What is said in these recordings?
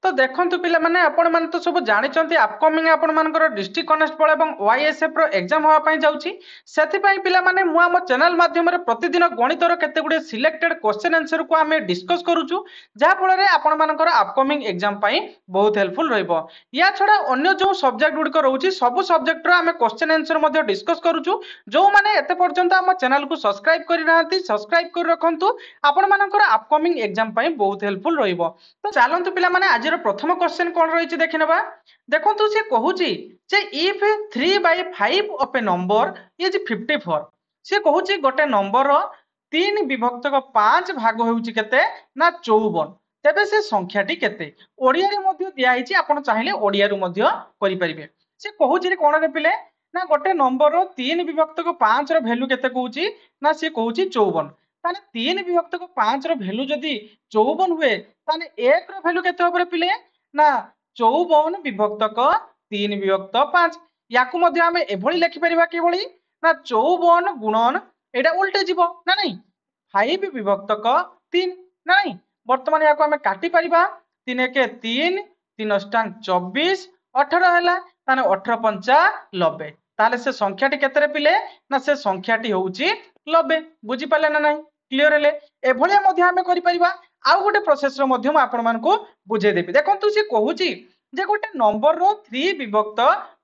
तो देखंतु पिला माने आपण माने तो सब जानिचंती अपकमिंग आपण मानकर डिस्ट्रिक्ट कनेस्टेबल एवं ओआईएसएफ रो एग्जाम होवा पई जाउची सेति पई पिला माने मु हम चैनल माध्यम रे प्रतिदिन गणितर केते गुडे सिलेक्टेड क्वेश्चन आंसर को आमे डिस्कस करूचु जहा फल रे आपण मानकर अपकमिंग एग्जाम पई बहुत हेल्पफुल रहइबो। या छडा अन्य जो सब्जेक्ट गुड को रहउची सब सब्जेक्ट रो आमे क्वेश्चन आंसर मध्ये डिस्कस करूचु। जो माने एते पर्यंत हम चैनल को सब्सक्राइब करि रहंती सब्सक्राइब कर रखंतु आपण मानकर अपकमिंग एग्जाम पई बहुत हेल्पफुल रहइबो। तो चलंतु पिला माने आज प्रथम क्वेश्चन कौन रही देखने देखो सी कहूँ जे if 3/5 of a number is 54 सी कहूँ गोटे नंबर 3 विभक्त 5 भाग होउची केते ना 54 तेबे से संख्याटी केते ओडिया रे मध्ये दिया हिची आपण चाहिले ओडिया रो मध्ये करि परिबे। से कहूँ रे कोन रे पिले ना गोटे नंबर 3 विभक्त 5 रो वैल्यू केते कहूची ना से कहूची 54 ताने 3 विभक्त 5 रो वैल्यू जदी 54 हुए ताने 1 रो वैल्यू केते होबरे पिले ना 54 विभक्तक 3 विभक्त 5 याकू मध्ये आमे एभली लिखि परिबा केभली ना 54 गुणन एटा उल्टे जीवो ना नहीं 5 विभक्तक 3 ना नहीं वर्तमान याकू आमे काटी परिबा 3 के 3 3 अष्टांग 24 18 हैला ताने 18 पंचा 90 ताले से संख्याटी केते रे पिले ना से संख्याटी होउची 90 बुझी पाले ना नहीं क्लियर हेले एभलिया मध्ये आमे करि परिबा। आउ गोटे प्रोसेस रो मध्यम आपण मानको बुझे देबी देखंतु से कहूची जे गोटे नंबर रो 3 विभक्त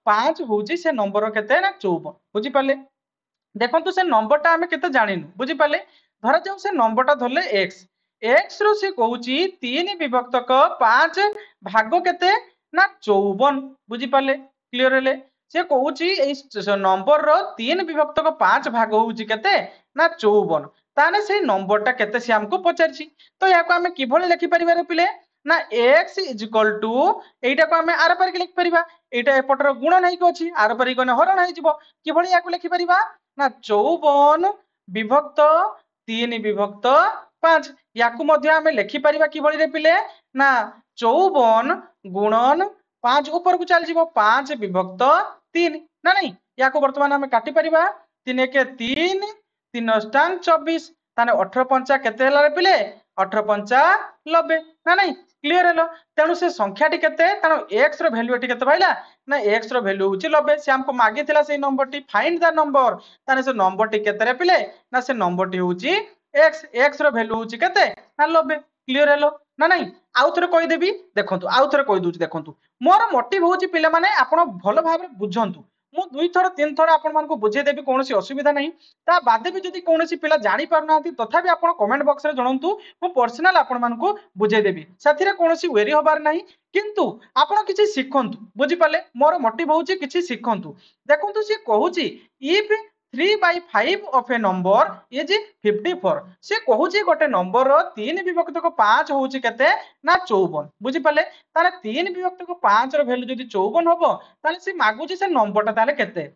5 होउची से नंबर रो केते ना 54 बुझी पाले। देखंतु से नंबरटा हमें केते जानिनु बुझी पाले धर जाऊ से नंबरटा धरले x x रो से कहूची 3 विभक्त 5 भाग केते ना 54 बुझी पाले क्लियर हेले से कहूची ए नंबर रो 3 विभक्त 5 भाग होउची केते ना 54 ताने से नंबरटा केते से हमको पचारछि तो याको हमें किभले लिखि परिबा रे पिले ना x एटा को हमें आर पर लिखि परिबा एटा एपटर गुणन हेइ को अछि आर पर गने हरण हेइ जिवो किभले याको लिखि परिबा ना 54 विभक्त 3 विभक्त 5 याको मध्ये हमें लिखि परिबा किभले रे पिले ना 54 गुणन 5 ऊपर को चल जिवो 5 विभक्त 3 ना नहीं याको वर्तमान हमें काटी परिबा 3 के 3 3 अष्टांग 24 ताने 18 पंचा केते हला रे पिले 18 पंचा 90 ना नहीं क्लियर हेलो तेनु से संख्याटी केते तानो x रो वैल्यू एटी केते भाइला ना x रो वैल्यू होची 90 से हमको मागे थिला से number T find the number ताने से नंबर टी केते रे पिले ना से नंबर टी होची x रो वैल्यू होची केते ना 90 क्लियर हेलो ना नहीं आउ थरे कहि देबी देखंतु आउ थरे कहि दूची देखंतु मोर मोटिव होची पिले माने आपण भलो भाबरे बुझंतु मु 2 थर 3 थर आपण मानको बुझे देबी कोनोसी असुविधा नहीं ता बादे भी जदी कोनोसी पिला जानि पारनाती तथापि आपण कमेंट बॉक्स रे जणंतु मु पर्सनल आपण मानको बुझे देबी साथिरे कोनोसी वेरी होबार नहीं किंतु आपण किछि सिखंतु बुझी पाले मोर मोटिव होची किछि सिखंतु देखंतु से कहूची if 3/5 of a number is 54 से कहूची गोटे नंबर 3 विभक्त 5 होची केते ना 54 बुझी पाले तारे 3 विभक्त 5 रो वैल्यू जदी 54 होबो ताले से मागुची से नंबरटा ताले केते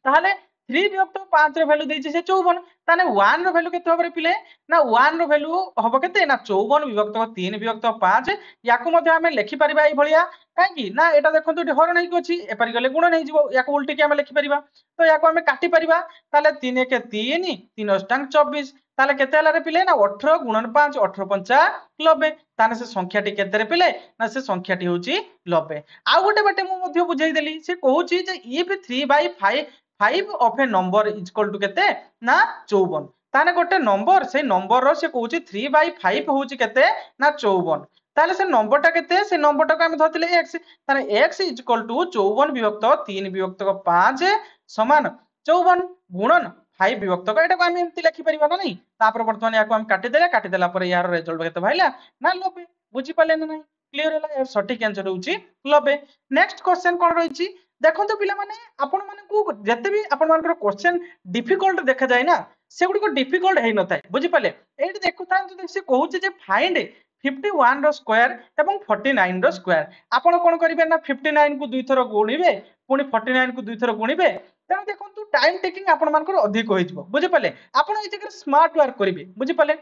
ताले 3 विभक्त 5 रो वैल्यू देछि से 54 ताने 1 रो वैल्यू केते होबरे पिले ना 1 रो वैल्यू होबो केते ना 54 विभक्त 3 विभक्त 5 याको मध्ये हमें लिखि परिबा ए भलिया काकी ना एटा देखंतु एटी हरण हेइ अछि ए परि गले गुण नै जिवो याको उल्टी के हमें लिखि परिबा तो याको हमें काटी परिबा ताले 3 के 3 3 अष्टांग 24 ताले केते हला रे पिले ना 18 गुणन 5 18 पंचा 90 ताने से संख्याटी केते रे पिले ना से संख्याटी होची 90 आ गोटे बाटे मु मध्ये बुझाई देली से कहूची जे if 3/5 of a number is equal to केते ना 54 ताने गोटे नंबर से नंबर रो से कहूची 3/5 होची केते ना 54 ताले से नंबरटा केते से नंबरटा को हम धरतिले x ताने x इज इक्वल टू 54 विभक्त 3 विभक्त 5 समान 54 गुणन 5 विभक्त एटा को हम एम्ति लिखि परिबा ना नहीं तापर वर्तमान या को हम काटी देला पर यार रिजल्ट केते भाइला ना 90 बुझी पाले ना नहीं क्लियर होला सटीक आंसर होची 90। नेक्स्ट क्वेश्चन कोन रहिची देखंतु पिला माने आपण माने को जते भी आपण मानकर क्वेश्चन डिफिकल्ट देखा जाय ना सेगुडी को डिफिकल्ट हेइ नथाय बुझी पाले एठी देखुथान से कहूची जे फाइंड 51 रो स्क्वायर एवं 49 रो स्क्वायर आपण कोन करिवे ना 59 को दुई थरो गुणिबे पुनी 49 को दुई थरो गुणिबे तेन देखंतु टाइम टेकिंग आपण मानकर अधिक होई जबो बुझी पाले आपण ए जगह स्मार्ट वर्क करिवे बुझी पाले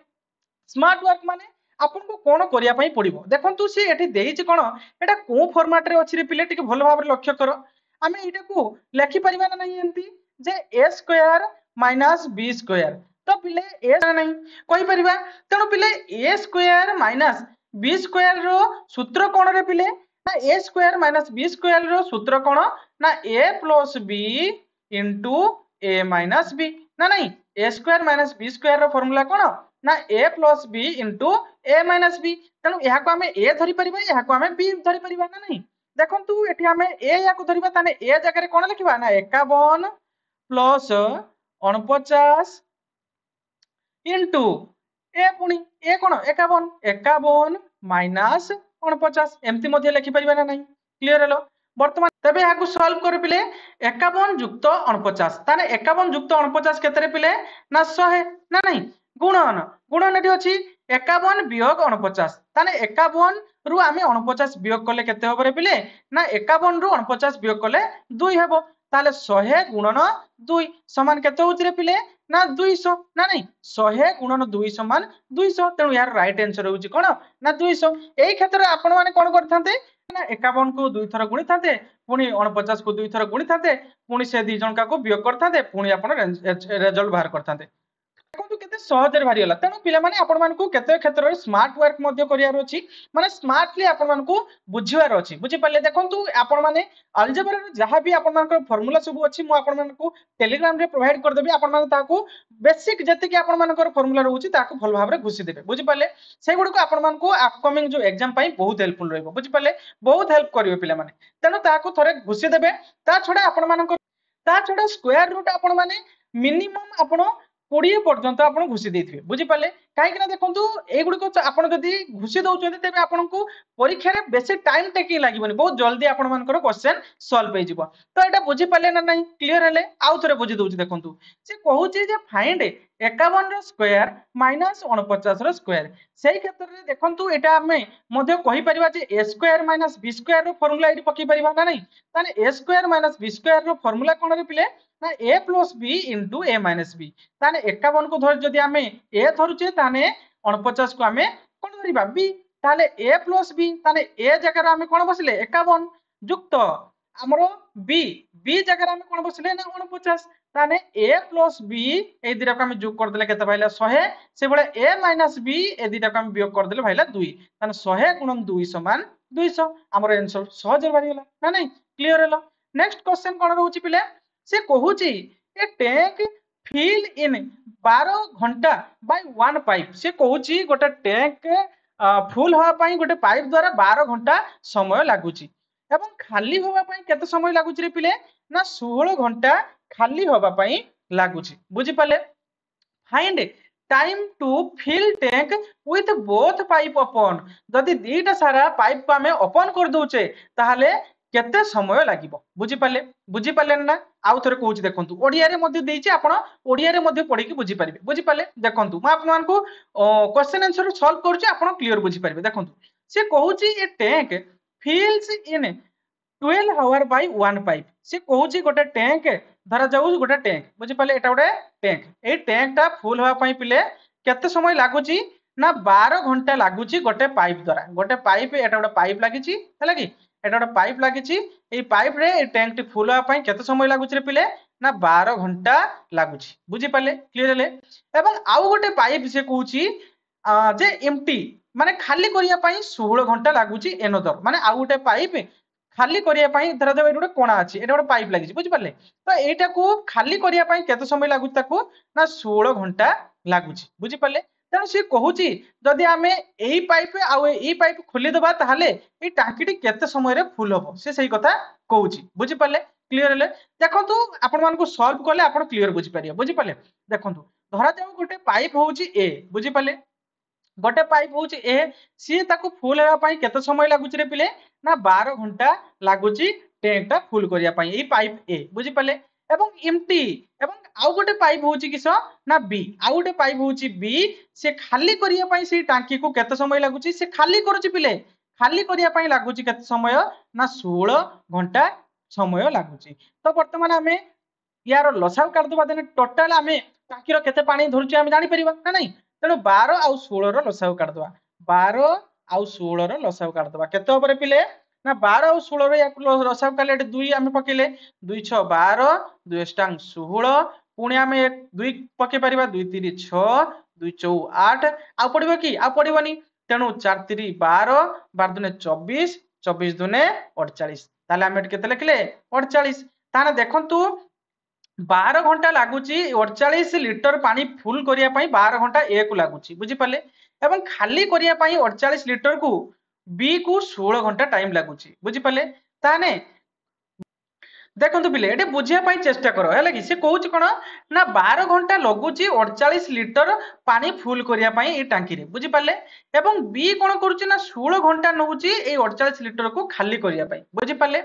स्मार्ट वर्क माने आपन को कोन करिया पई पड़िबो देखंतु से एठी देइछि कोन एटा को फॉर्मेट रे अछि रे पिले टिके भलो भाबरे लक्ष्य करो आमे एटा को लिखि परिबा ना नहीं एंती जे a square minus b square तो पिले ए नहीं कहि परिबा तेनो पिले a square minus B square रो सूत्र कौन रे पिले ना A square minus B square रो सूत्र कौन ना A plus B into A minus B ना नहीं A square minus B square रो फॉर्मूला कौन ना A plus B into A minus B तेणु यहाँ को आम ए धरी परिबा यहाँ को आम बी धरी परिबा ना नहीं देखंतु एठी आम ए या को धरिबा ताने ए जगह रे कोन लिखिबा ना 51 प्लस 49 इंटू ए पुणी ए कोन 51 51 माइनस 49 एमती मध्ये लिखि परिबा ना नहीं क्लियर हेलो वर्तमान तबे याकू सॉल्व कर पिले 51 जुक्त 49 ताने 51 जुक्त 49 केतरे पिले ना 100 ना नहीं गुणन गुणन एठी अछि 51 वियोग 49 ताने 51 रु आमे 49 वियोग कले केते होबो रे पिले ना 51 रु 49 वियोग कले 2 हेबो ताले 100 गुणन 2 समान केते होउछ रे पिले ना 200 ना नहीं 100 गुणन 2 समान 200 तेणु यार राइट आंसर होउछ कोन ना 200 एई क्षेत्र आपण माने कोन करथांते ना 51 को 2 थर गुणी थाते पुणी 49 को 2 थर गुणी थाते पुणी से दी जनका को वियोग करथाते पुणी आपण रिजल्ट बाहर करथांते देखो केते सहजरे भारी होला तेणु पिला माने आपण मानकू केते क्षेत्र रे स्मार्ट वर्क मध्ये करियार अछि माने स्मार्टली आपण मानकू बुझिवार अछि बुझि पाले देखंतु आपण माने अलजेब्रा रे जहां भी आपण मानकर फार्मूला सब अछि मु आपण मानकू टेलीग्राम रे प्रोवाइड कर देबी आपण माने ताकू बेसिक जति कि आपण मानकर फार्मूला रहउछि ताकू भल भाबरे घुसी देबे बुझि पाले से गुड को आपण मानकू अपकमिंग जो एग्जाम पई बहुत हेल्पफुल रहइबो बुझि पाले बहुत हेल्प करियो पिला माने तेणु ताकू थरे घुसी देबे ता छडा आपण मानकर ता छडा स्क्वायर रूट आपण माने मिनिमम आपण 20 पर्यंत आपण घुसी देथिबे बुझि पाले काहे कि ना देखंतु ए गुडी को आपण जदी घुसी दउचंती तेबे आपण को परीक्षा रे बेसी टाइम टेकिंग लागिबनी बहुत जल्दी आपण मानकर क्वेश्चन सॉल्व पे जिवो तो एटा बुझि पाले ना नहीं क्लियर हेले आउ थरे बुझि दउची देखंतु से कहूची जे फाइंड 51 रो स्क्वायर माइनस 49 रो स्क्वायर सेही क्षेत्र रे देखंतु एटा हमें मध्ये कहि परिबा जे a square minus b square रो फार्मूला एटी पकि परिबा ना नहीं ताने a square minus b square रो फार्मूला कोन रे पिले ना a plus b into a minus b ताने 51 को धर जदी हमें a धरुचे ताने 49 को हमें कोन धरिबा b ताले a प्लस b ताने a जगह रे हमें कोन बसले 51 जुक्त हमरो b b जगह रे हमें कोन बसले ना 49 ताने a प्लस b ए दिरा को हमें जोग कर देले केते भाइला 100 से बळे a माइनस b ए दिरा को हमें वियोग कर देले भाइला 2 ताने 100 गुणन 2 समान 200 हमर आंसर सहज बारी गेला ना नहीं क्लियर हेलो नेक्स्ट क्वेश्चन कोन रहउची पिले से कहूची ए टैंक फिल इन 12 घंटा बाय वन पाइप से कहूची गोटे टैंक फुल होवा पई गोटे पाइप द्वारा 12 घंटा समय लागुची एवं खाली होवा पई केते समय लागुची रे पिले ना 16 घंटा खाली होवा पई लागुची बुझी पाले find time to fill tank with both pipe open जदि दीटा सारा पाइप को हमें ओपन कर दोचे ताहाले केते समय लागिबो बुझी पाले ना आउ थरे कहूची देखंतु ओडिया रे मध्ये देइची आपण ओडिया रे मध्ये पढी के बुझी पारिबे बुझी पाले देखंतु म आपन को क्वेश्चन आंसर सॉल्व करूची आपण क्लियर बुझी पारिबे देखंतु से कहूची a tank fills in 12 hour by one pipe से कहूची गोटे टैंक धरा जाऊ गोटे टैंक बुझी पाले एटा गोटे टैंक ए टैंक ता फुल होवा पई पिले केते समय लागुची ना 12 घंटा लागुची गोटे पाइप द्वारा गोटे पाइप एटा गोटे पाइप लागिची हला की एटा गोटे पाइप लागिची ए पाइप रे ए टैंक टी फुल होवा पई केते समय लागुची रे पिले ना 12 घंटा लागुची बुझी पाले क्लियर हेले एवं आउ गोटे पाइप से कहूची जे एम्प्टी माने खाली करिया पई 16 घंटा लागुची एनोदर माने आउ गोटे पाइप खाली करिया पई धरा जाव एटा कोणा अछि एटा गोटे पाइप लागिची बुझी पाले तो एटा को खाली करिया पई केते समय लागुची ताको ना 16 घंटा लागुची बुझी पाले तेणु सी कहूची जदि आमे एई पाइप आउ एई पाइप खोली दबा ताहाले ए टांकीटी केते समय रे फुल होबो से सही कथा कहूची बुझी पाले क्लियर हेले देखंतु आपण मानको सॉल्व करले आपण क्लियर बुझी पारिया बुझी पाले देखंतु धरा जाऊ गोटे पाइप होउची ए बुझी पाले गोटे पाइप होउची ए सी ताको फुल हेबा पई केते समय लागुची रे पिले ना 12 घंटा लागुची टैंक ता फुल करिया पई ए पाइप ए बुझी पाले एवं एम्प्टी एवं आउ गोटे पाइप होउची किस ना बी आउ गोटे पाइप होउची बी से खाली करिया पई से टांकी को केते समय लागुची से खाली करूची पिले खाली करिया पई लागुची केते समय ना 16 घंटा समय लागुची तो वर्तमान हमें यार लसाव काढ दबा देने टोटल हमें टांकी रो केते पानी धरुची हम जानि परिबा ना नहीं तेणु 12 आउ 16 रो लसाव काढ दबा 12 आउ 16 रो लसाव काढ दबा केते ओपरे पिले ना 12 आउ 16 रो या लसाव काले 2 हम पकेले 2 6 12 2 स्टांग 16 पुणी आमे 2 पके परिबा 2 3 6 2 4 8 आ पडिबो की आ पडिबोनी तेणु 4 3 12 12 दुने 24 24 दुने 48 ताले हम एट केते लिखले 48 ताने देखंतु 12 घंटा लगुच 48 लिटर पानी फुल करने 12 घंटा ए को लगुच बुझीपारे एवं खाली करने 48 लिटर को बी को 16 घंटा टाइम लगुच बुझीपारे ताने देखो पिले ये बुझापी चेष्टा कर है कि कौच कौन ना 12 घंटा लगुच 48 लिटर पानी फुल करने टांकी बुझीपारे एवं बी कौन करुच्ची ना 16 घंटा नौ 48 लिटर को खाली करने बुझीपारे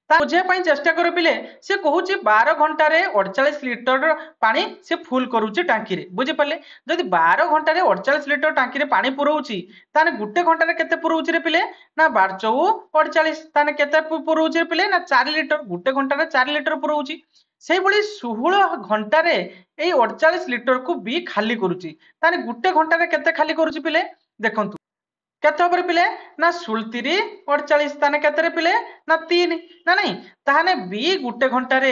बुझापी चेष्टा कर पिले से कहूँ 12 घंटे 48 लिटर पानी से फुल करुच्ची टांकी बुझीपारे जदि 12 घंटे 48 लिटर टांकी पानी पुराऊँची ताने गुटे घंटे केते पुराऊँची रे पिले ना 12 चौ 48 ताने केते पुराऊँची रे पिले ना 4 लिटर गुटे घंटे 4 लिटर पुराऊँची से भाई 16 घंटे 48 लिटर को भी खाली करुच्ची ताने गुटे घंटे केते खाली करुच्ची पिले देखंतु केते हबरे पिले ना 16 48 ताने केते पिले ना 3 ना नहीं ताने बी गुटे घंटे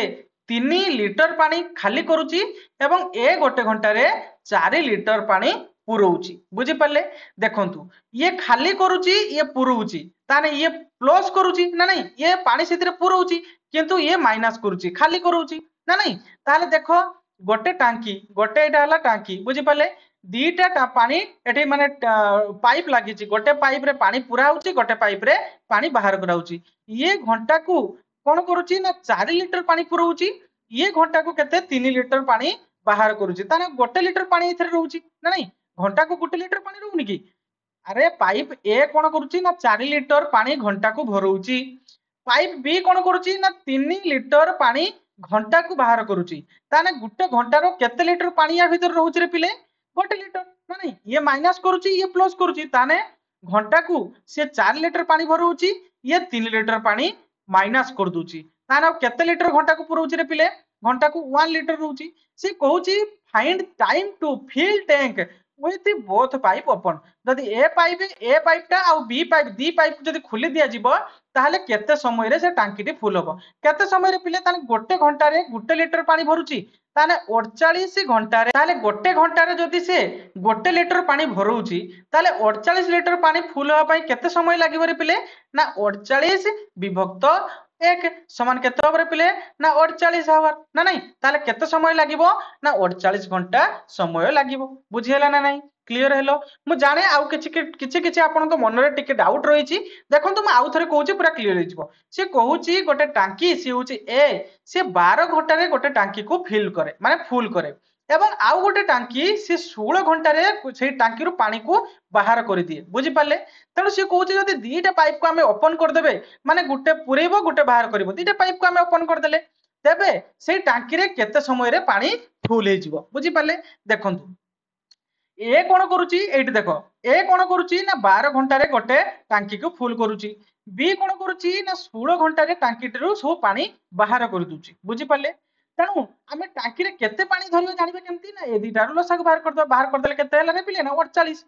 3 लिटर पानी खाली करुच्ची एवं ए गोटे घंटे 4 लिटर पानी पुराऊँची बुझीपारे देखंतु ये खाली करुच्ची ये पुराऊँची ताने ये प्लस करुच्ची ना नहीं ये पानी से पुराऊँची किंतु ये माइनस करुच्ची खाली करुच्ची ना नहीं ताले देखो गोटे टांकी गोटे एटा हला टांकी बुझीपारे दीटा पानी एठी माने पाइप लागिची गोटे पाइप रे पानी पूरा होची गोटे पाइप रे पानी बाहर कराउची ये घंटा को कोन करूची ना 4 लिटर पानी पुराउची ये घंटा को केते 3 लिटर पानी बाहर करूची ताने गोटे लिटर पानी इथरे रहउची ना नहीं घंटा को गोटे लिटर पानी रहउनी की अरे पाइप ए कोन करूची ना 4 लिटर पानी घंटा को भरउची पाइप बी कोन करूची ना 3 लिटर पानी घंटा को बाहर करूची ताने गुटे घंटारो केते लिटर पानी या भीतर रहउची रे पिले गोटे लिटर ना नहीं ये माइनस करुच्ची ये प्लस करुच्ची ताने घंटा को से 4 लिटर पानी भरउची ये 3 लिटर पानी माइनस कर दूची ताने केते लिटर घंटा को पुरउची रे पिले घंटा को 1 लिटर रहउची से कहउची find time to fill tank with both pipe open जदि ए पाइपटा आ बी पाइप दी पाइप जदि खुली दिया जिवो ताहले केते समय रे से टांकी फुल हबो केते समय रे पिले ताने गोटे घंटा रे गोटे लिटर पानी भरुची ताने 48 घंटा रे ताले गोटे घंटा रे जदि से गोटे लिटर पानी भरउची ताले 48 लिटर पानी फुल होबा पई केते समय लागिवो रे पिले ना 48 विभक्त 1 समान केते हबरे पिले ना 48 आवर ना नहीं ताले केते समय लागिवो ना 48 घंटा समय लागिवो बुझियला ना नहीं क्लियर हेलो मु जाने आउ किछि आपनको मन रे टिके डाउट रहिछि देखंतु म आउ थरे कहूछि पूरा क्लियर हे जिवो से कहूछि गोटे टांकी से होछि ए से 12 घंटा रे गोटे टांकी को फिल करे माने फुल करे एवं आउ गोटे टांकी से 16 घंटा रे से टांकी रो पानी को बाहर कर दिए बुझी पाले तेणु से कहूछि जदि दीटा पाइप को हमें ओपन कर देबे माने गुटे पुरेइबो गुटे बाहर करबो दीटा पाइप को हमें ओपन कर देले तेबे से टांकी रे केते समय रे पानी फुल हे जिवो बुझी पाले देखंतु ए कोन करूची एठी देखो ए कोन करूची ना 12 घंटा रे गोटे टांकी को फुल करूची बी कोन करूची ना 16 घंटा रे टांकी रो सब पानी बाहर कर दूची बुझी पाले तेणु आमे टांकी रे केते पानी धरियो जानिबे केमती ना ए दीटा रो लसाक बाहर कर देले केते हला रे पिले ना 48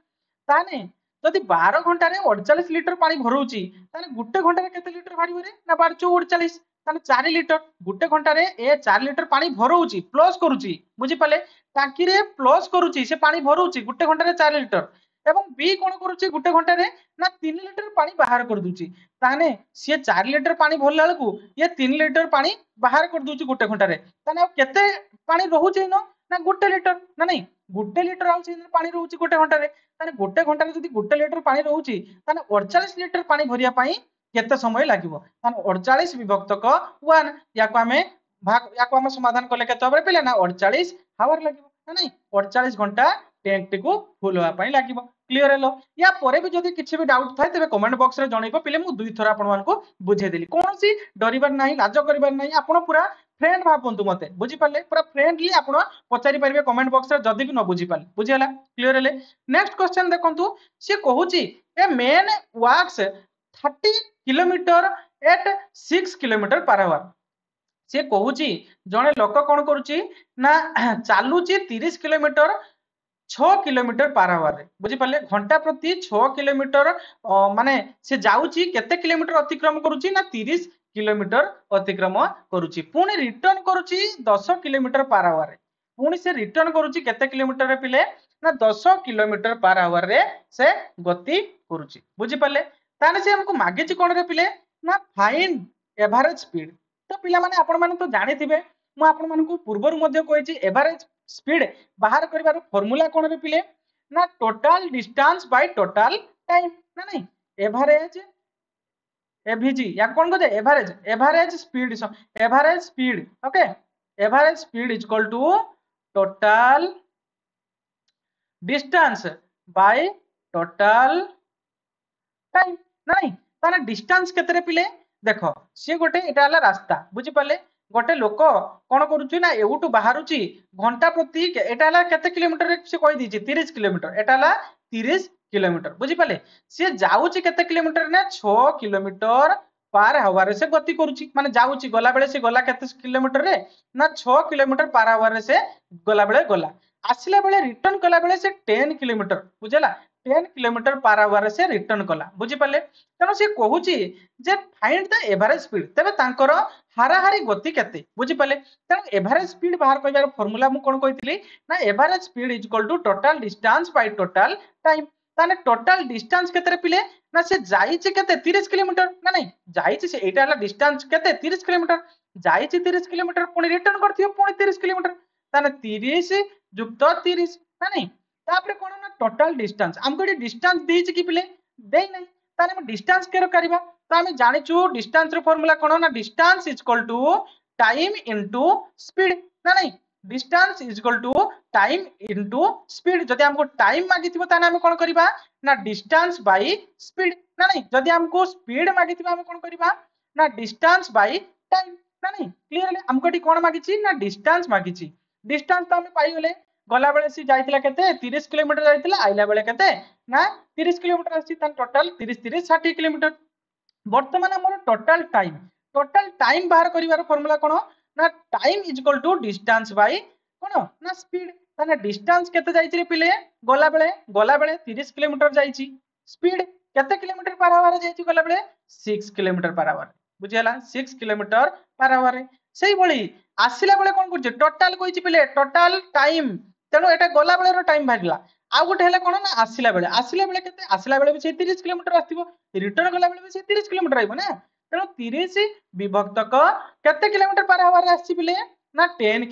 ताने जदि 12 घंटा रे 48 लिटर पानी भरउची ताने गुटे घंटा रे केते लिटर भारिबो रे ना 12 चौ 48 ताने 4 लिटर गुटे घंटा रे ए 4 लिटर पानी भरउची प्लस करूची बुझी पाले टांकी रे प्लस करूची से पानी भरउची गुटे घंटा रे 4 लिटर एवं बी कोन करूची गुटे घंटा रे ना 3 लिटर पानी बाहर कर दूची ताने से 4 लिटर पानी भरला बेलकू ये 3 लिटर पानी बाहर कर दूची गुटे घंटा रे ताने केते पानी रहउची ना गुटे लिटर ना नहीं गुटे लिटर आउ से पानी रहउची गुटे घंटा रे ताने गुटे घंटा रे जदी गुटे लिटर पानी रहउची ताने 48 लिटर पानी भरिया पई केते समय लागिवो ताने 48 विभक्त क 1 याको हमें समाधान कले केते हबरे पिले ना 48 आवर लागिवो ना नहीं 48 घंटा टैंक टिकु फुल होआ पई लागिवो क्लियर हेलो या परे भी जदी किछि भी डाउट थाए तबे कमेंट बॉक्स रे जणैबो पिले मु दुई थरा आपण मानको बुझे देली कोनोसी डरिबार नाही लाज करिबार नाही आपण पूरा फ्रेंड भाबंतु मते बुझी पाले पूरा फ्रेंडली आपण पचारि परिबे कमेंट बॉक्स रे जदी भी न बुझी पाले बुझियला क्लियर हेले नेक्स्ट क्वेश्चन देखंतु से कहूची a man walks 30 kilometres at 6 kilometre per hour से कहूची जने लोक कोन करूची ना चालूची 30 किलोमीटर 6 किलोमीटर पर आवर रे बुझी पाले घंटा प्रति 6 किलोमीटर माने से जाउची केते किलोमीटर अतिक्रम करूची ना 30 किलोमीटर अतिक्रम करूची पुणी रिटर्न करूची 10 किलोमीटर पर आवर रे पुणी से रिटर्न करूची केते किलोमीटर रे पिले ना 10 किलोमीटर पर आवर रे से गति करूची बुझी पाले ताने से हमको मागे ची कोन रे पिले ना फाइंड एवरेज स्पीड तो पिला माने आपण माने तो जानि थिबे मु आपण माने को पूर्वर मध्ये कहै ची एवरेज स्पीड बाहर करिवार फार्मूला कोन रे पिले ना total distance by total time ना नहीं एवरेज एवीजी या कौन कहते average average speed okay average speed is equal to total distance by total time नहीं ताने डिस्टेंस केतरे पिले देखो सी गोटे एटा हला रास्ता बुझी पाले गोटे लोक कोन करूची ना एउटू बाहरुची घंटा प्रति एटा हला केते किलोमीटर रे से कहि दीची 30 किलोमीटर एटा हला 30 किलोमीटर बुझी पाले सी जाउची केते किलोमीटर ने 6 किलोमीटर पर आवर से गति करूची माने जाउची गला बेले से गला केते किलोमीटर रे ना 6 किलोमीटर पर आवर से गला बेले गला आसिला बेले रिटर्न कला बेले से 10 किलोमीटर बुझला 10 किलोमीटर पर आवर से रिटर्न कला बुझी पाले तेणु से कहूची जे फाइंड द एवरेज स्पीड तबे तांकर हाराहारी गति केते बुझी पाले तेणु एवरेज स्पीड बाहर कइबार फार्मूला मु कोन कहितली ना average speed is equal to total distance by total time ताने टोटल डिस्टेंस केते पिले ना से जाईची केते 30 किलोमीटर ना नहीं जाईची से एटा हला डिस्टेंस केते 30 किलोमीटर जाईची 30 किलोमीटर पुनी रिटर्न करथियो पुनी 30 किलोमीटर ताने 30 युक्त 30 ना नहीं तापरे कोन ना टोटल डिस्टेंस हमको डिस्टेंस देछि कि पिले देई नहीं ताने हम डिस्टेंस केरो करबा तो हम जानिचु डिस्टेंस रो फार्मूला कोन ना distance is equal to time into speed ना नहीं distance is equal to time into speed जदि हमको टाइम मागिथिबो ताने हम कोन करबा ना डिस्टेंस बाय स्पीड ना नहीं जदि हमको स्पीड मागिथिबो हम कोन करबा ना डिस्टेंस बाय टाइम ना नहीं क्लियर हमको टी कोन मागिछि ना डिस्टेंस मागिछि डिस्टेंस तो हम पाई गेले गला बेले सी जाइतिला केते 30 किलोमीटर जाइतिला आइला बेले केते ना 30 किलोमीटर आसी तान टोटल 30 30 60 किलोमीटर वर्तमान हमर टोटल टाइम बाहर करिवार फार्मूला कोन ना time is equal to distance by कोन ना स्पीड ताने डिस्टेंस केते जाइछि रे पिले गला बेले 30 किलोमीटर जाइछि स्पीड केते किलोमीटर पर आवर जाइछि गला बेले 6 किलोमीटर पर आवर बुझियला 6 किलोमीटर पर आवर सेही भली आसिला बेले कोन करछि टोटल कहिछि पिले टोटल टाइम तेणु एटा गला बेले रो टाइम भागला आ गोटे हेले कोन ना आसिला बेले केते आसिला बेले भी से 30 किलोमीटर आथिबो रिटर्न गला बेले भी से 30 किलोमीटर आइबो ना तेणु 30 विभक्त क केते किलोमीटर पर आवर आछि पिले ना 10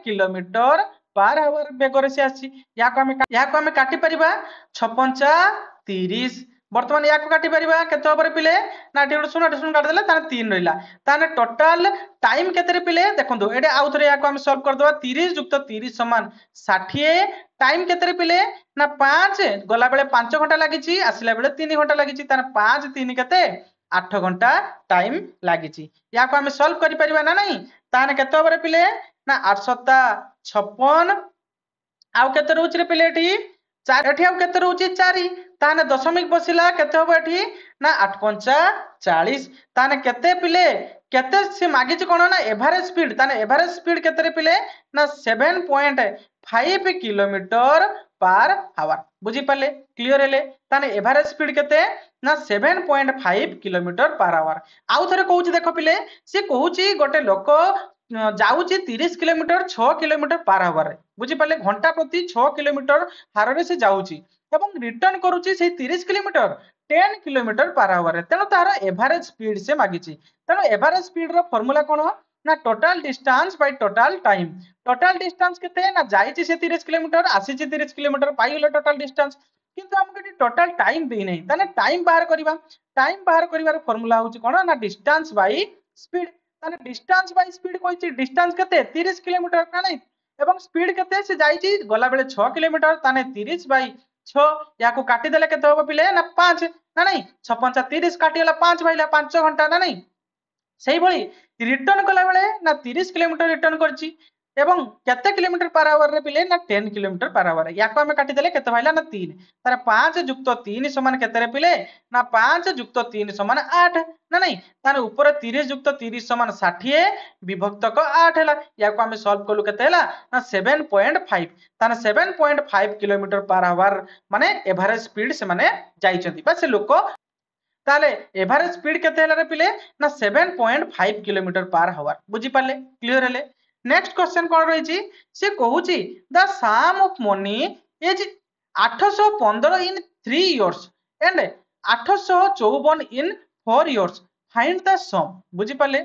किलोमीटर पर आवर बेगर से आछि या को हम काटी परिबा 56 30 वर्तमान या को काटी परिबा केते ओपर पिले ना टी सुन काट देला ताने 3 रहिला ताने टोटल टाइम केते रे पिले देखंदो एडे आउ थरे या को हम सॉल्व कर दवा 30 युक्त 30 समान 60 टाइम केते रे पिले ना 5 गला बेले 5 घंटा लागिची आसिला बेले 3 घंटा लागिची ताने 5 3 केते 8 घंटा टाइम लागिची या को हम सॉल्व करि परिबा ना नहीं ताने केते ओपर पिले ना 8 सत्ता 56 आउ केते रहउची रे पिले एठी 4 एठी आउ केते रहउची 4 ताने दशमिक बसिला केते होबो एठी ना 8 पंचा 40 ताने केते पिले केते से मागिची कोन ना एवरेज स्पीड ताने एवरेज स्पीड केते रे पिले ना 7.5 किलोमीटर पर आवर बुझी पाले क्लियर हेले ताने एवरेज स्पीड केते ना 7.5 किलोमीटर पर आवर आउ थरे कहूची देखो पिले से कहूची गोटे लोक जाउची 30 किलोमीटर 6 किलोमीटर पर आवर बुझी पाले घंटा प्रति 6 किलोमीटर हार रे से जाउची एवं रिटर्न करूची से 30 किलोमीटर 10 किलोमीटर पर आवर तेणु तार एवरेज स्पीड से मागिची तेणु एवरेज स्पीड रो फार्मूला कोन ना total distance by total time total distance केते ना जाईची से 30 किलोमीटर आसीची 30 किलोमीटर पाइले टोटल डिस्टेंस किंतु हमके टोटल टाइम देई नै ताने टाइम बाहर करिवार फार्मूला होची कोन ना डिस्टेंस बाय स्पीड ताने distance by speed Koichi distance केते 30 किलोमीटर ना नै एवं स्पीड केते से जाईची गला बेले 6 किलोमीटर ताने 30 बाय 6 या को काटी देले केते होबो पिले ना 5 ना नहीं 6 5 30 काटी गेला 5 भाइला 5 घंटा ना नहीं सेही भली रिटर्न कला बेले ना 30 किलोमीटर रिटर्न करची एवं केते किलोमीटर पर आवर रे पिले ना 10 किलोमीटर पर आवर या को हम काटी देले केते भाइला ना 3 तारे 5 युक्त 3 समान केते रे पिले ना 5 युक्त 3 समान 8 ना नहीं तारे ऊपर 30 युक्त 30 समान 60 विभक्त क 8 हैला या को हम सॉल्व कलु केते हैला ना 7.5 ताने 7.5 किलोमीटर पर आवर माने एवरेज स्पीड से माने जाईचंती बा से लोक ताले एवरेज स्पीड केते हैला रे पिले ना 7.5 किलोमीटर पर आवर बुझी पाले क्लियर हेले नेक्स्ट क्वेश्चन कोन रहिची से कहूची the sum of money is 815 in 3 years and 854 in 4 years find the sum बुझी पाले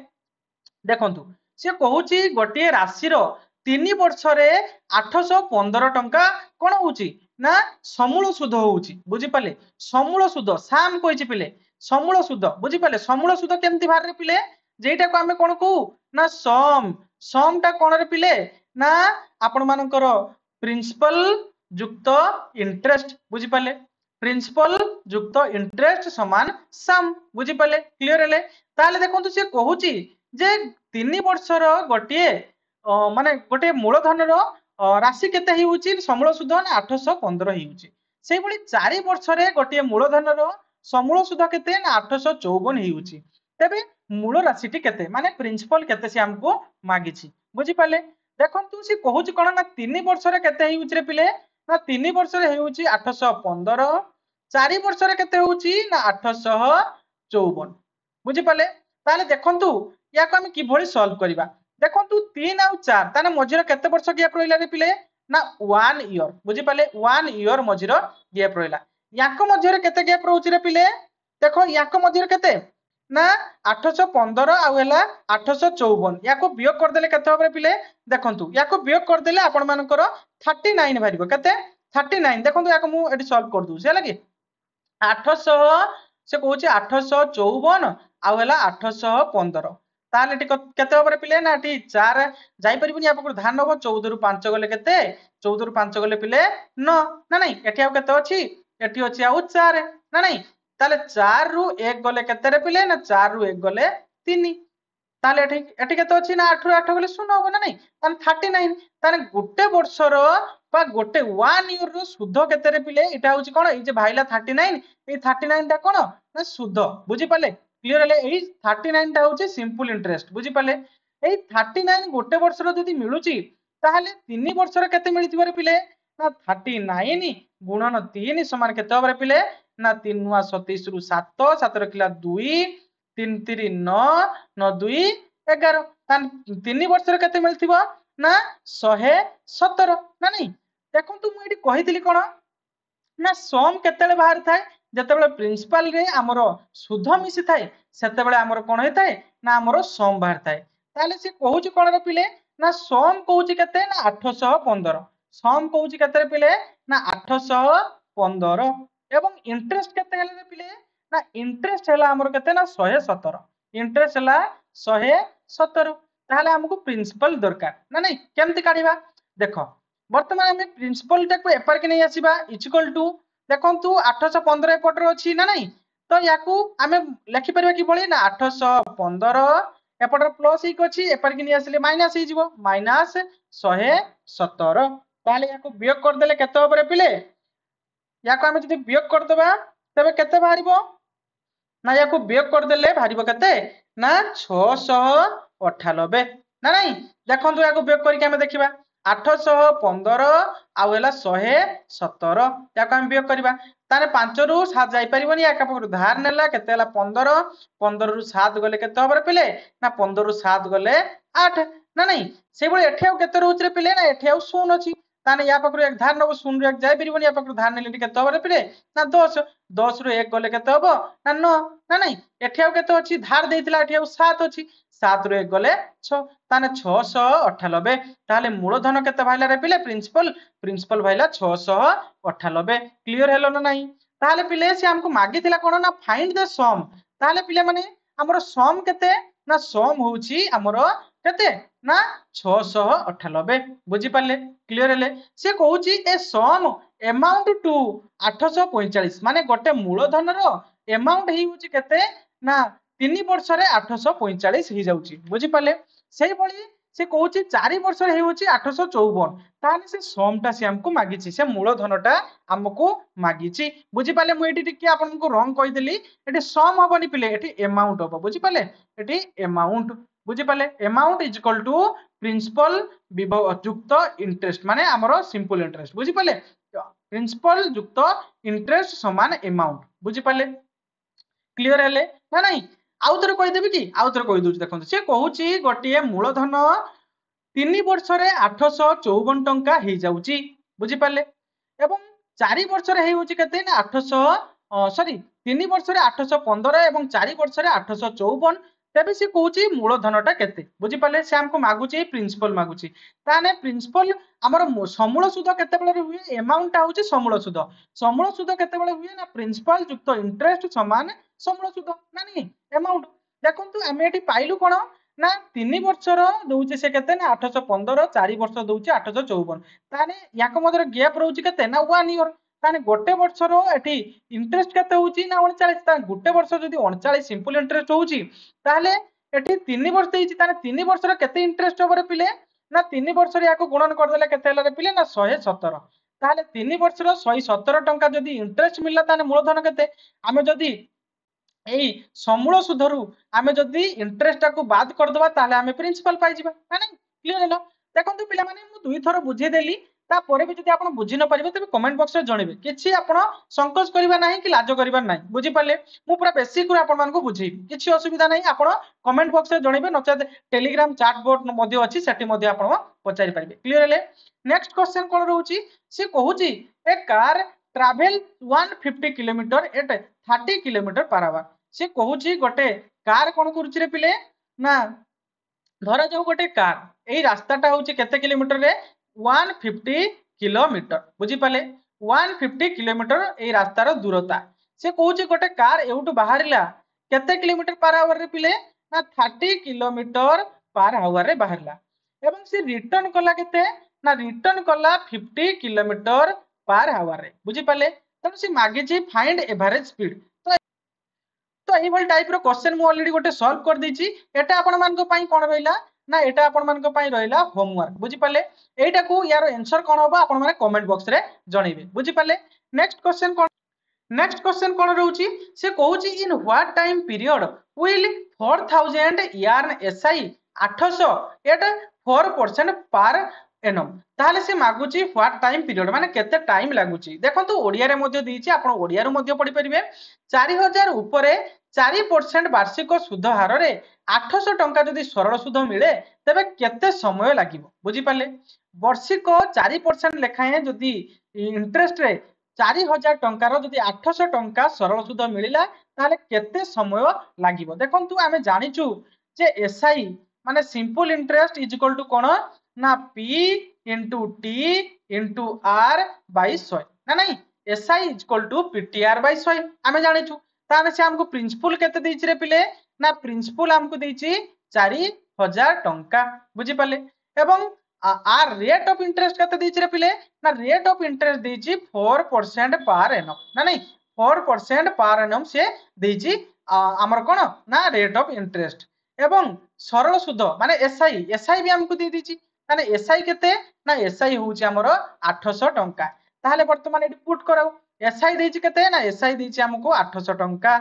देखंतु से कहूची गोटे राशि रो 3 वर्ष रे 815 टंका कोन होउची ना समूल सुध होउची बुझी पाले समूल सुध साम कहिची पिले समूल सुध बुझी पाले समूल सुध केमती भार रे पिले जेटा को हमें कोन कहू ना सम टा कोन रे पिले ना आपण मानकर प्रिंसिपल युक्त इंटरेस्ट बुझी पाले प्रिंसिपल युक्त इंटरेस्ट समान सम बुझी पाले क्लियर हेले ताले देखंतु से कहूची जे 3 वर्षर गोटे माने गोटे मूलधन राशि केते होउची समूल सुध 815 होउची सेही भली 4 वर्ष रे गोटे मूलधन समूल सुध केते 854 होउची तबे मूल राशिटी केते माने प्रिंसिपल केते से हमको मागिछि बुझी पाले देखंतु से कहूची कोन ना 3 वर्ष रे केते होउची रे पिले ना 3 वर्ष रे होउची 815 4 वर्ष रे केते होउची ना 854 बुझी पाले ताले देखंतु या को हम किभली सॉल्व करिबा देखंतु 3 और 4 ताने मझिर केते वर्ष गैप रहिला रे पिले ना 1 इयर बुझी पाले 1 इयर मझिर गैप रहिला याको मझिर केते गैप रहउची रे पिले देखो याको मझिर केते ना 815 आउ हैला 854 याको वियोग कर देले केते होबे पिले देखंतु याको वियोग कर देले आपण मानकर 39 भारिबो केते 39 देखंतु याको मु एटी सॉल्व कर दउ से लागि 800 से कहूची 854 आउ हैला 815 ताले केते होबे पिले ना टी 4 जाई परिबनी आपको ध्यान होबो 14 रु 5 गले केते 14 रु 5 गले पिले 9 ना नहीं एठी आउ केते अछि एठी अछि आउ 4 ना नहीं ताले 4 रु 1 गले केते रे पिले ना 4 रु 1 गले 3 ताले एठी एठी केते अछि ना 8 रु 8 गले 0 होबो ना नहीं ताले 39 ताले गोटे वर्षर बा गोटे 1 इयर रो सुध केते रे पिले एटा होछि कोन ए जे भाइला 39 ए 39 टा कोन ना सुध बुझी पाले क्लियर हेले एई 39 टा होछि सिंपल इंटरेस्ट बुझी पाले एई 39 गोटे वर्ष रो जदी मिलुची ताहले 3 वर्ष रे केते मिलिथिबो रे पिले ना 39 गुणन 3 समान केते होबे रे पिले ना 3 नुआ 27 रु 7 7 रखिला 2 3 3 9 9 2 11 तान 3 वर्ष रे केते मिलिथिबो ना 117 ना नहीं देखंतु मु एठी कहितली कोन ना सम केतेले बाहर थाए जेतेबेले प्रिंसिपल रे हमरो सुध मिसी थाए सेतेबेले हमरो कोन हेताए ना हमरो सम बाहर थाए ताले से कहूची कोन रे पिले ना सम कहूची केते ना 815 सम कहूची केते रे पिले ना 815 एवं इंटरेस्ट केते हेले रे पिले ना इंटरेस्ट हैला हमरो केते ना 117 इंटरेस्ट हैला 117 ताहले हमको प्रिंसिपल दरकार ना नहीं केमति काढिबा देखो वर्तमान हमें प्रिंसिपल टाको एपर के नहीं आसीबा इक्वल टू देखंतु 815 एपट रो अछि ना नहीं तो याकू हमें लिखि परबा कि बळे ना 815 एपट प्लस एक अछि एपर के नहीं आसीले माइनस हे जिवो माइनस 117 ताले याकू वियोग कर देले केते होबरे पिले याकू हमें जदी वियोग कर देबा तबे केते बाहरिबो ना याकू वियोग कर देले बाहरिबो केते ना 698 ना नहीं देखंतु याकू वियोग करी के हमें देखिबा 815 आउ हैला 117 याको हम वियोग करबा ताने 5 रु 7 जाई परिबनी या का धार नेला केते हैला 15 15 रु 7 गले केते होबरे पिले ना 15 रु 7 गले 8 ना नहीं से बळे एठे केते रहउछ रे पिले ना एठे 0 अछि ताने या पकरो एक धार नबो 0 रु 1 जाई परिबनी या पकरो धार नेले केते होबरे पिले ना 10 10 रु 1 गले केते होबो ना 9 ना नहीं एठे केते अछि धार देइतला एठे 7 अछि 7 रु 1 गले 6 ताने 698 ताले मूलधन केते भाइला रे पिले प्रिंसिपल प्रिंसिपल भाइला 698 क्लियर हेलो ना नहीं ताले पिले से हमको मागिथिला कोन ना फाइंड द सम ताले पिले माने हमरो सम केते ना सम होउची हमरो केते ना 698 बुझी पाले क्लियर हेले से कहूची ए सम अमाउंट टू 845 माने गोटे मूलधन रो अमाउंट ही होउची केते ना 3 वर्ष रे 845 ही जाउची बुझी पाले सेही भली से कहूची 4 वर्ष रे होउची 854 ताने से समटा से हमको मागिची से मूलधनटा हमको मागिची बुझी पाले मु एटी टिके आपन को रॉन्ग कहि देली एटी सम होबनी पिले एटी अमाउंट होबो बुझी पाले एटी अमाउंट बुझी पाले amount is equal to principal युक्त इंटरेस्ट माने हमरो सिंपल इंटरेस्ट बुझी पाले प्रिंसिपल युक्त इंटरेस्ट समान अमाउंट बुझी पाले क्लियर हेले ना नहीं आउ थरे कहि देबी कि आउ थरे कहि दोछ देखन से कहूची गोटिए मूलधन 3 वर्ष रे 854 टंका हे जाउची बुझी पाले एवं 4 वर्ष रे हे होची केते ना सॉरी 3 वर्ष 815 एवं 4 वर्ष 854 तेबे से कहूँ मूलधनटा केते बुझी पाले से हमको मागुची प्रिंसिपल मागुची ताने प्रिंसिपल हमर समूल सुध केतेबेले हुए अमाउंट होची समूल सुध केतेबेले हुए ना प्रिंसिपल युक्त इंटरेस्ट समान समूल सुध ना नहीं अमाउंट देखंतु आमे एठी पाइलु कोन ना 3 वर्षर दउची से केते ना 815 4 वर्ष दउची 854 ताने याको मधर गैप रहउची केते ना 1 ईयर ताने गोटे वर्षर एठी इंटरेस्ट केते होची ना 39 ताने गोटे वर्ष जदी 39 सिंपल इंटरेस्ट होची ताले एठी 3 वर्ष देइची ताने 3 वर्षर केते इंटरेस्ट होबरे पिले ना 3 वर्षर याको गुणन कर देले केते हला रे पिले ना 117 ताले 3 वर्षर 117 टंका जदी इंटरेस्ट मिलला ताने मूलधन केते आमे जदी एई समूल सुधरु आमे जदी इंटरेस्ट टाको बाद कर दबा ताले आमे प्रिंसिपल पाइ जिबा ना नहीं क्लियर हेलो देखंतु पिला माने मु दुई थरो बुझे देली तापर भी जदि आपण बुझी न पारिबे तबे कमेंट बॉक्स रे जणिबे किछि आपण संकोच करिबा नाही कि लाज करिबा नाही बुझी पाले मु पूरा बेसिक रो आपण मानको बुझी किछि असुविधा नाही आपण कमेंट बॉक्स रे जणिबे नचेत टेलीग्राम चैट बोर्ड मध्ये अछि सेठी मध्ये आपण पचारि पारिबे क्लियर हेले नेक्स्ट क्वेश्चन कोन रहउची से कहूची a car travel 150 kilometre at 30 kilometre per hour से कहूची गोटे कार कोन करूची रे पिले ना धरा जाऊ गोटे कार एई रास्ताटा होची केते किलोमीटर रे 150 किलोमीटर बुझी पाले 150 किलोमीटर एई रास्तार दूरता से कहूची गोटे कार एउटु बाहरिला केते किलोमीटर पर आवर रे पिले ना 30 किलोमीटर पर आवर रे बाहरिला एवं से रिटर्न कला केते ना रिटर्न कला 50 किलोमीटर पर आवर रे बुझी पाले तनो से मागे जे फाइंड एवरेज स्पीड तो यही टाइप रो क्वेश्चन मु ऑलरेडी गोटे सॉल्व कर दीची एटा आपण मानको पई कोन रहइला ना एटा आपण मानको पई रहइला होमवर्क बुझी पाले एटा को यार आंसर कोन होबा आपण माने कमेंट बॉक्स रे जणीबे बुझी पाले नेक्स्ट क्वेश्चन कोन रहउची से कहउची in what time period will 4000 earn SI 800 at 4% per annum ताहले से मागुची व्हाट टाइम पीरियड माने केते टाइम लागुची देखंतु ओडिया रे मध्ये दीची आपण ओडिया रो मध्ये पढि परिबे 4000 ऊपर 4% वार्षिक सुध हार रे 800 टंका जदि सरल सुध मिले तबे केते समय लागिवो बुझी पाले वार्षिक 4% लेखाए जदि इंटरेस्ट रे 4000 टंकार जदि 800 टंका सरल सुध मिलिला ताले केते समय लागिवो देखंतु आमे जानिचु जे एसआई माने simple interest is equal to कोन ना P into T into R by 100 ना नहीं SI is equal to PTR by 100 आमे जानिचु ताने से हमको प्रिंसिपल केते देइछि रे पिले ना प्रिंसिपल हमको देइछि 4000 टंका बुझी पाले एवं आर रेट ऑफ इंटरेस्ट केते देइछि रे पिले ना rate of interest देइछि 4% per annum ना नहीं 4% पर एनम से देइछि हमर कोन ना रेट ऑफ इंटरेस्ट एवं सरल सुध माने एसआई भी हमको दे दीची माने एसआई केते ना एसआई होउची हमरो 800 टंका ताहले वर्तमान एटी पुट कराउ एसआई देइची केते ना एसआई देइची हमको 800 टंका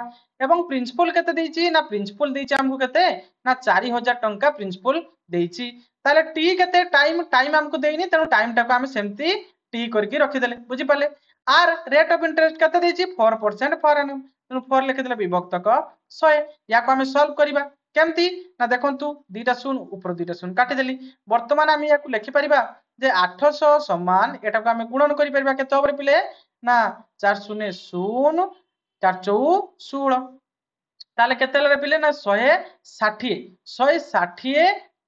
एवं प्रिंसिपल केते देइची ना प्रिंसिपल देइची हमको केते ना 4000 टंका प्रिंसिपल देइची ताहले टी केते टाइम हमको देइनी तेनु टाइम टाको हम सेमती टी करके रखि देले बुझी पाले आर रेट ऑफ इंटरेस्ट केते देइची 4% पर एनम तेनु 4 लिखि देले विभक्तक 100 याको हम सॉल्व करिबा केमती ना देखंतु दुईटा शून ऊपर दुईटा शून काटी देली वर्तमान हम याकू लिखि परिबा जे 800 समान एटा को हम गुणन करि परिबा केते होबरे पिले ना 4 शून्य शून 4 चौ 16 ताले केते रे पिले ना 160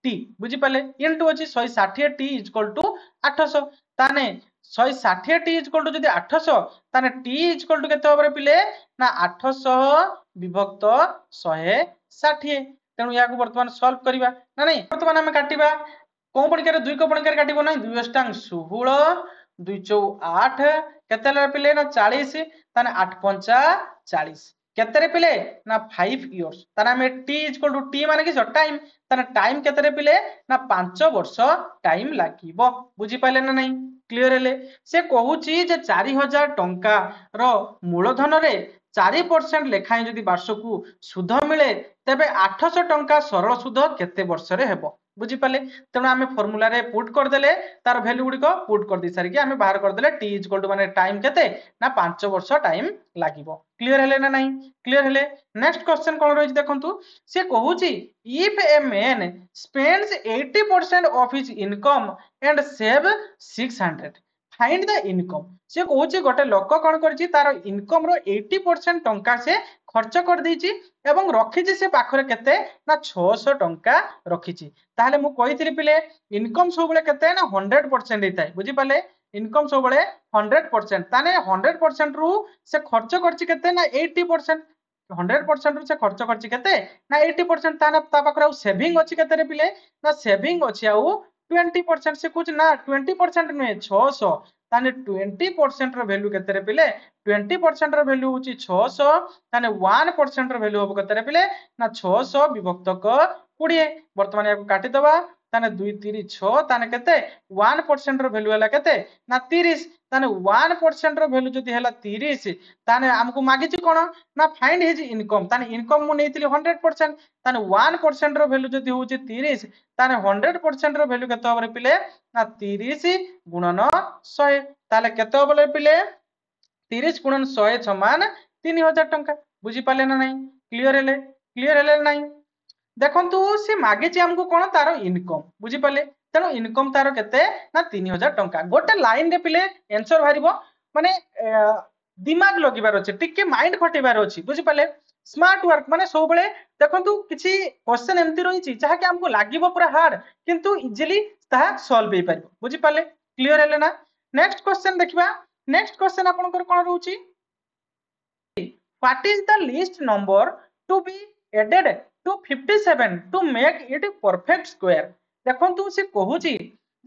टी बुझी पाले इनटू अछि 160 टी इज इक्वल टू 800 ताने 160 टी इज इक्वल टू जदी 800 ताने टी इज इक्वल टू केते होबरे पिले ना 800 विभक्त 160 तेणु या वर्तमान सॉल्व करिबा ना नहीं वर्तमान हम काटिबा कोन पणिकार 2 को पणिकार काटिबो ना 2 अष्टांग 16 2 चौ 8 केते रे पिले ना 40 ताने 8 पंचा 40 केते रे पिले ना 5 इयर्स ताने हम T is equal to T माने कि टाइम ताने टाइम केते रे पिले ना 5 वर्ष टाइम लागिबो बुझी पाले ना नहीं क्लियर हेले से कहूची जे 4000 टंका रो मूलधन रे 4% लेखाएं जदि वर्षकू सुध मिले तेबे 800 टंका सरल सुध केते वर्ष रे हेबो बुझी पाले तेणु आमे फार्मूला रे पुट कर देले तार वैल्यू गुडी को पुट कर दी सारी कि आमे बाहर कर देले t इक्वल टू माने टाइम केते ना 5 वर्ष टाइम लागिवो क्लियर हेले ना नहीं क्लियर हेले नेक्स्ट क्वेश्चन कोन रहि देखंतु से कहूची if a man spends 80% of his income and save 600 find the income से कहूँ गोटे लोक कौन कर तार इनकम रो 80% टंका से खर्च कर देछि एवं रखी से पाखरे केते ना 600 टंका रखी ताहले मु कहिथिली पिले इनकम सब बेले केते ना 100% हेताय बुझी पाले इनकम सब बेले 100% ताने 100% रु से खर्च करछि केते ना 80% 100% रु से खर्च करछि केते ना 80% ताने ता पाखरे आउ सेविंग अछि केते रे पिले ना सेविंग अछि आउ 20% से कुछ ना 20% नुहे 600 ताने 20% रो वैल्यू केते रे पिले 20% रो वैल्यू होची 600 ताने 1% रो वैल्यू होबो केते रे पिले ना 600 विभक्त क 20 वर्तमान याको काटी दबा ताने 2 3 6 ताने केते 1% रो वैल्यू हला केते ना 30 ताने 1% रो वैल्यू जदी हला 30 ताने हमकु मागी छि कोन ना फाइंड हिज इनकम ताने इनकम मु नेतिली 100% ताने 1% रो वैल्यू जदी होची 30 ताने 100% रो वैल्यू केते होबरे पिले ना 30 गुणन 100 ताले केते होबले पिले 30 गुणन 100 समान 3000 टंका बुझी पाले ना नहीं क्लियर हेले नहीं देखंतु से मागे जे हमको कोन तारो इनकम बुझी पाले तेनो इनकम तारो केते ना 3000 टंका गोटे लाइन रे पिले आंसर बाहरिबो माने दिमाग लगिबार अछि टिके माइंड खटेबार अछि बुझी पाले स्मार्ट वर्क माने सब बेले देखंतु किछि क्वेश्चन एमति रहिछि जहा कि हमको लागिबो पूरा हार्ड किंतु इजीली ताहा सॉल्व हे पारिबो बुझी पाले क्लियर हेले ना नेक्स्ट क्वेश्चन देखिबा नेक्स्ट क्वेश्चन आपनकर कोन रहउछि what is the least number to be added to 57 to make it perfect square देखंतु से कहूची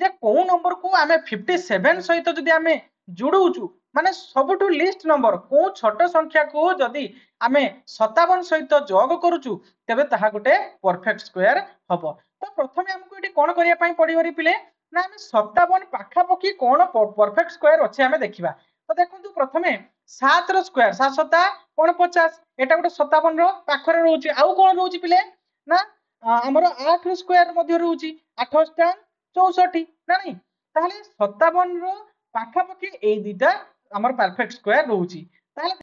जे को नंबर को आमे 57 सहित जदी आमे जुडुचु माने सबटु लिस्ट नंबर को छोट संख्या को जदी आमे 57 सहित जोग करूचु तबे ताहा गोटे परफेक्ट स्क्वायर हबो तो प्रथमे हमको एटी कोन करिया पई पडिवरी पिले ना आमे 57 पाखा पकी कोन परफेक्ट स्क्वायर अछि आमे देखिबा तो देखंतु प्रथमे 7 रो स्क्वायर 7 7 कोन 50 एटा गोटे 57 रो पाखरे रहउची आउ कोन रहउची पिले ना हमर 8 रो स्क्वायर मध्ये रहउची 8 8 64 ना नहीं ताहले 57 रो पाखा पकी ए दिटा हमर परफेक्ट स्क्वायर रहउची ताहले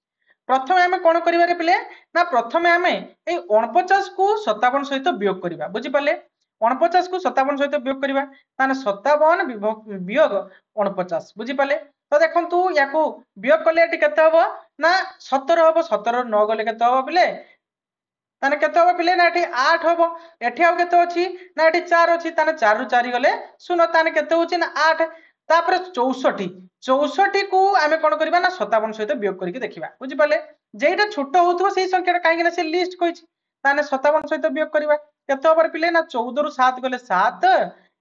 प्रथमे हमें कोन करिवारे पिले ना प्रथमे हमें ए 49 को 57 सहित वियोग करिवा बुझी पाले 49 को 57 सहित वियोग करिवा ताने 57 वियोग 49 बुझी पाले तो देखंतु याको वियोग कले एटी केते हबो ना 17 हबो 17 9 गले केते हबो पिले ताने केते हबो पिले ना एटी 8 हबो एठी आउ केते अछि ना एटी 4 अछि ताने 4 रु 4 गले सुनो ताने केते होछि ना 8 तापर 64 64 को आमे कोन करबा ना 57 सहित वियोग करके देखिबा बुझी पाले जेटा छोट होथो सेही संख्याटा काहे ना से लिस्ट कहिछि ताने 57 सहित वियोग करबा केते हबो पिले ना 14 रु 7 गले 7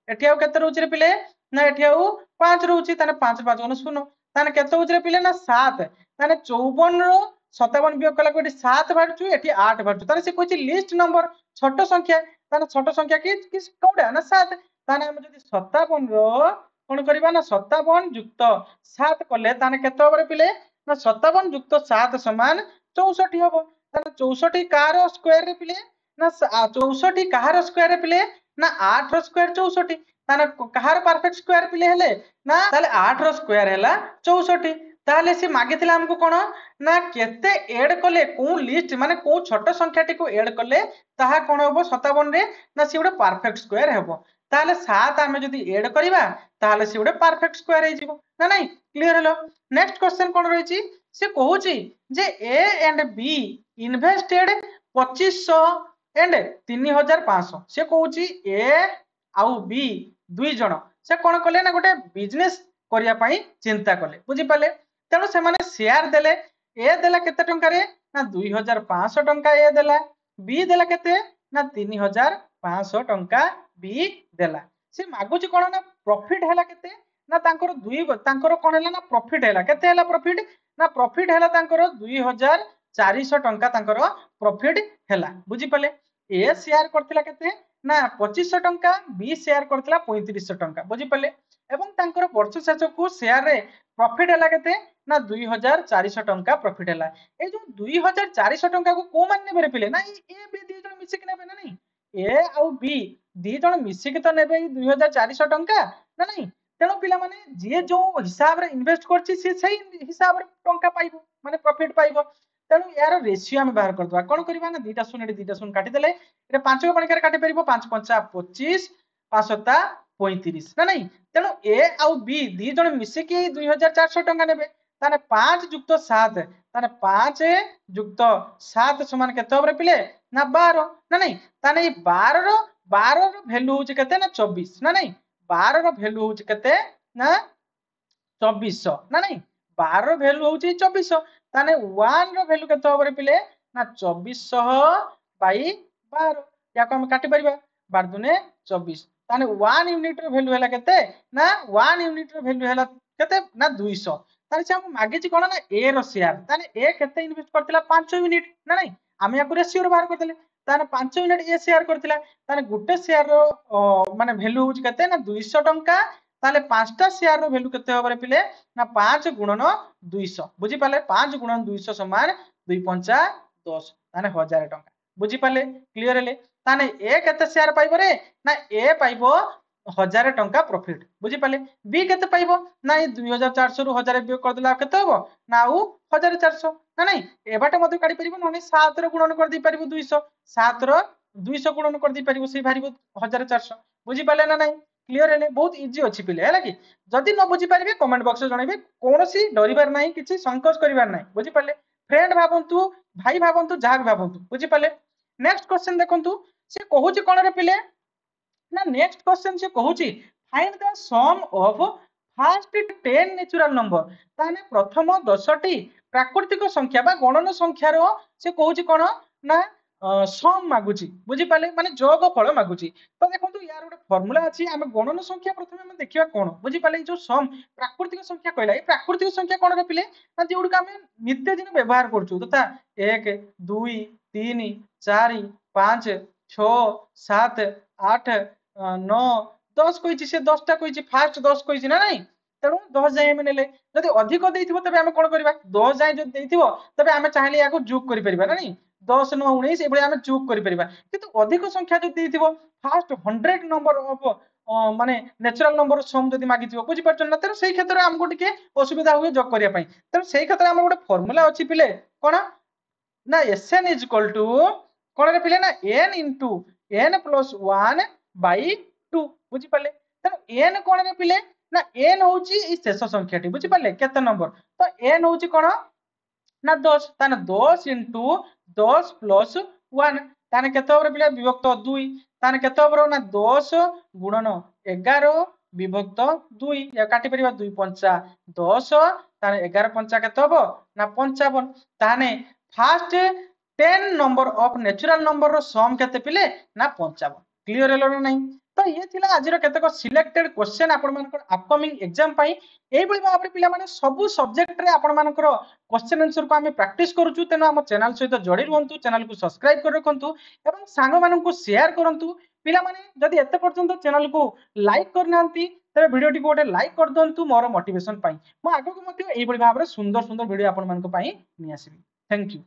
एठी आउ केते रहउछि रे पिले ना एठी आउ 5 रहउछि ताने 5 5 गने सुनो ताने केते होछि रे पिले ना 7 ताने 54 रो 57 वियोग कला कोठी 7 बारछु एठी 8 बारछु ताने से कहिछि लिस्ट नंबर छोट संख्या ताने छोट संख्या कि कोडा ना 7 ताने हम जदी 57 रो कोन करबा ना 57 युक्त 7 कले ताने केते होबरे पिले ना 57 युक्त 7 समान 64 हबो ताने 64 कार स्क्वायर रे पिले ना 64 कार स्क्वायर रे पिले ना 8 रो स्क्वायर 64 ताने कार परफेक्ट स्क्वायर पिले हेले ना ताले 8 रो स्क्वायर हैला 64 ताले से मागिथिला हमको कोन ना केते ऐड कले को लिस्ट माने को छोट संख्याटी को ऐड कले ताहा कोन होबो 57 रे ना से उडे परफेक्ट स्क्वायर हेबो ताले 7 आमे जदी ऐड करिवा ताले से उडे परफेक्ट स्क्वायर हे जिवो ना नहीं क्लियर हेलो नेक्स्ट क्वेश्चन कोन रहिछि से कहूछि जे A and B invested 2500 and 3500 से कहूछि ए आउ बी दुई जण से कोन कले ना गोटे बिजनेस करिया पई चिंता कले बुझी पाले तेणु से माने शेयर देले ए देला केते टंका रे ना 2500 टंका ए देला बी देला केते ना 3500 टंका बी देला से मागुची कोन ना प्रॉफिट हैला केते ना तांकर तांकर कोन हैला ना प्रॉफिट हैला केते हैला प्रॉफिट हैला तांकर 2400 टंका तांकर प्रॉफिट हैला बुझी पाले ए शेयर करथिला केते ना 2500 टंका बी शेयर करथिला 3500 टंका बुझी पाले एवं तांकर वर्ष शेष को शेयर रे प्रॉफिट हैला केते ना 2400 टंका प्रॉफिट हैला ए जो 2400 टंका को मान नेबे पिले ना ए बी दी जण मिसिक नेबे ना नहीं ए आउ बी दी जण मिसिक तो नेबे 2400 टंका ना नहीं तेणु पिला माने जे जो हिसाब रे इन्वेस्ट करछि से सही हिसाब रे टंका पाइबो माने प्रॉफिट पाइबो तेणु यार रेशियो हम बाहर कर दवा कोन करबा ना दीटा शून्य काटी देले रे 5 को पणिकार काटी परिबो 5 5 25 5 7 35 ना नहीं तेणु ए आउ बी दी जण मिसिकी 2400 टंका नेबे ताने 5 युक्त 7 ताने 5 युक्त 7 समान केते होबरे पिले ना 12 ना नहीं ताने 12 रो वैल्यू होची केते ना 24 ना नहीं 12 रो वैल्यू होची केते ना 2400 ना नहीं 12 रो वैल्यू होची 2400 ताने 1 रो वैल्यू केते होबरे पिले ना 2400 बाई 12 याको हम काटी परिबा 12 दुने 24 ताने 1 यूनिट रो वैल्यू हैला केते ना 1 यूनिट रो वैल्यू हैला केते ना 200 ताने से हम मागे छी कोन ना ए रो शेयर ताने ए केते इन्वेस्ट करतिला 5 यूनिट ना नहीं हम याको रेशियो रो बाहर करतले ताने 5 यूनिट ए शेयर करतिला ताने गुटे शेयर रो माने वैल्यू होची केते ना 200 टंका ताले 5टा शेयर रो वैल्यू केते होबरे पिले ना 5 गुणन 200 बुझी पाले 5 गुणन 200 समान 2 पंचा 10 ताने 1000 टंका बुझी पाले क्लियर हेले ताने ए केते शेयर पाइबो रे ना ए पाइबो 1000 टंका प्रॉफिट बुझी पाले बी केते पाइबो ना ए 2400 रु 1000 बियोग कर देला केते होबो ना आउ 1400 ना नहीं ए बाटे मते काढी परिबो नने 7 रो गुणन कर दी परिबो 200 7 रो 200 गुणन कर दी परिबो से भारिबो 1400 बुझी पाले ना नहीं क्लियर हेले बहुत इजी अछि पिले हैला कि जदि न बुझी परिबे कमेंट बॉक्स रे जणाइबे कोनोसी डरिबार नाही किछि संकोच करिबार नाही बुझी पाले फ्रेंड भाबंतु भाई भाबंतु जहाक भाबंतु बुझी पाले नेक्स्ट क्वेश्चन देखंतु से कहूची कोन रे पिले ना नेक्स्ट क्वेश्चन से कहूची find the sum of first 10 natural number ताने प्रथम 10टी प्राकृतिक संख्या बा गणन संख्या रो से कहूची कोन ना सम मागुची बुझी पाले माने जोग फल मागुची तो देखंतु यार गोटे फार्मूला अछि हम गणन संख्या प्रथमे हम देखिबा कोन बुझी पाले जो सम प्राकृतिक संख्या कहला ए प्राकृतिक संख्या कोन रे पिले ना जेउडका हम नित्य दिन व्यवहार करछु तथा 1 2 3 4 5 6 7 8 9 10 कहिछि से 10 टा कहिछि फास्ट 10 कहिछि ना नहीं तेणु 10 जाय हम नेले जदि अधिक देइथिबो तबे हम कोन करबा 10 जाय जदि देइथिबो तबे हम चाहले याको जोग करि परिबा ना नहीं 10 9 19 एबळे हम जोग करि परिबा किंतु अधिक संख्या जदि देइथिबो फास्ट 100 नंबर ऑफ माने नेचुरल नंबर सम जदि मागिथिबो बुझि परछन ना तेणु सेही क्षेत्र हमको टिके असुविधा हुए जोग करिया पई तेणु सेही क्षेत्र हम गोटे फार्मूला अछि पिले कोन ना Sn इज इक्वल टू कोन रे पिले ना n into n plus 1 by 2 बुझी पाले तेणु n कोन रे पिले ना n होची ई शेष संख्याटी बुझी पाले केते नंबर तो n होची कोन ना 10 ताने 10 into 10 plus 1 ताने केते होबरे पिले विभक्त 2 ताने केते होबरो ना 10 गुणन 11 विभक्त 2 या काटी परिबा 2 पंचा 10 ताने 11 पंचा केते होबो ना 55 ताने first 10 number of natural number रो सम केते पिले ना 55 क्लियर हेलो ना नहीं तो ये थिला आज रो केतेक सिलेक्टेड क्वेश्चन आपण मानकर अपकमिंग एग्जाम पई एई बळी भाबरे पिला माने सब सब्जेक्ट रे आपण मानकर क्वेश्चन आंसर को हमें प्रैक्टिस करूछु तेनो हम चैनल सहित जोड़ी रहंतु चैनल को सब्सक्राइब कर रखंतु एवं सांग मानन को शेयर करंतु पिला माने जदि एते पर्यंत चैनल को लाइक करनांती तबे वीडियो टी को गोटे लाइक कर दंतु मोर मोटिवेशन पई म आगो को मते एई बळी भाबरे सुंदर सुंदर वीडियो आपण मानक पई नि आसीबी थैंक यू।